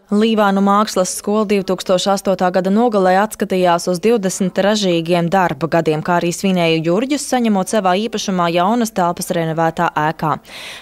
Līvānu mākslas skola 2008. gada nogalē atskatījās uz 20 ražīgiem darba gadiem, kā arī svinēja jurģus, saņemot savā īpašumā jaunas telpas renovētā ēkā.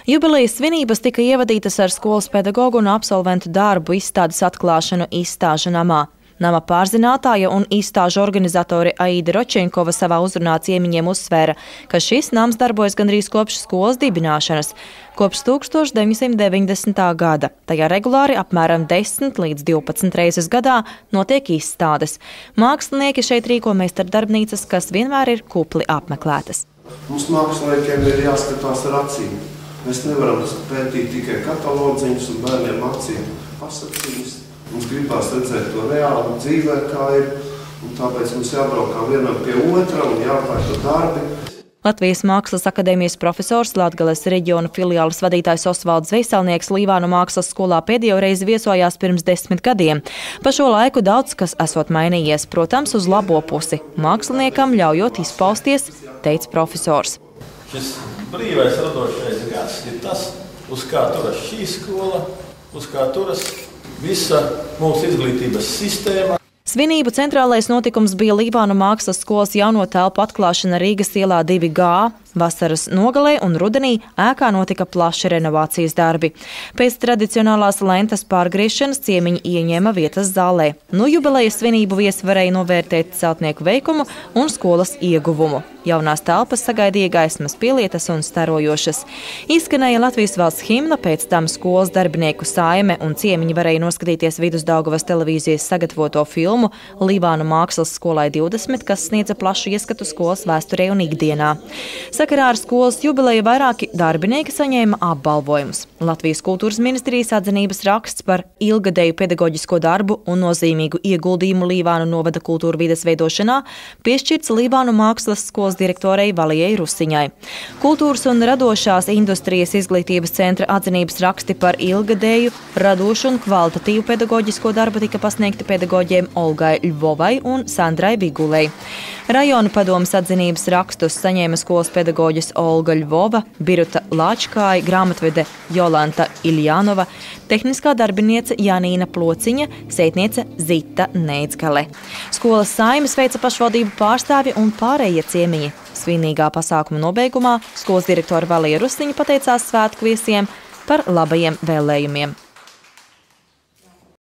Jubilejas svinības tika ievadītas ar skolas pedagogu un absolventu darbu izstādes atklāšanu izstāžu namā. Nama pārzinātāja un izstāžu organizatori Aida Ročenkova savā uzrunā ciemiņiem uzsvēra, ka šis nams darbojas gandrīz kopš skolas dibināšanas, kopš 1990. gada. Tajā regulāri apmēram 10 līdz 12 reizes gadā notiek izstādes. Mākslinieki šeit rīko meistardarbnīcas, kas vienmēr ir kupli apmeklētas. Mums māksliniekiem ir jāskatās ar acīm. Mēs nevaram pētīt tikai katalodziņus un bērniem acīm pasakciņus. Mums gribās redzēt to reāli dzīvē, kā ir, un tāpēc mums jābraukā vienam pie otra un jāpērta darbi. Latvijas Mākslas akadēmijas profesors, Latgales reģiona filiāles vadītājs Osvalds Veiselnieks Līvānu mākslas skolā pēdējo reizi viesojās pirms 10 gadiem. Pa šo laiku daudz kas esot mainījies, protams, uz labo pusi. Māksliniekam ļaujot izpausties, teica profesors. Šis brīvais radošais gads ir tas, uz kā turas šī skola, uz kā turas visa mūsu izglītības sistēma. Svinību centrālais notikums bija Līvānu mākslas skolas jauno telpu atklāšana Rīgas ielā 2G. Vasaras nogalē un rudenī ēkā notika plaši renovācijas darbi. Pēc tradicionālās lentas pārgriešanas ciemiņi ieņēma vietas zālē. No jubilejas svinību viesi varēja novērtēt celtnieku veikumu un skolas ieguvumu. Jaunās telpas sagaidīja gaismas pielietas un starojošas. Izskanēja Latvijas valsts himna, pēc tam skolas darbinieku saime un ciemiņi varēja noskatīties Vidusdaugavas televīzijas sagatavoto filmu Līvānu mākslas skolai 20, kas sniedza plašu ieskatu skolas vēsturē un ikdienā. Sakarā ar skolas jubileju vairāki darbinieki saņēma apbalvojumus. Latvijas kultūras ministrijas atzinības raksts par ilgadēju pedagoģisko darbu un nozīmīgu ieguldījumu Līvānu novada kultūra vides veidošanā piešķirts Līvānu mākslas skolas direktorei Valijai Rusiņai. Kultūras un radošās industrijas izglītības centra atzinības raksti par ilgadēju, radošu un kvalitatīvu pedagoģisko darbu tika pasniegti pedagoģiem Olgai Ļvovai un Sandrai Vigulei. Rajona padomes atzinības rakstus saņēma skolas pedagoģis Olga Ļvova, Biruta Lāčkāja, grāmatvede Jolanta Iljānova, tehniskā darbiniece Janīna Plociņa, sētniece Zita Neidzgale. Skolas saimes veica pašvaldību pārstāvji un pārējie ciemiņi. Svinīgā pasākuma nobeigumā skolas direktora Valija Rusiņa pateicās svētku viesiem par labajiem vēlējumiem.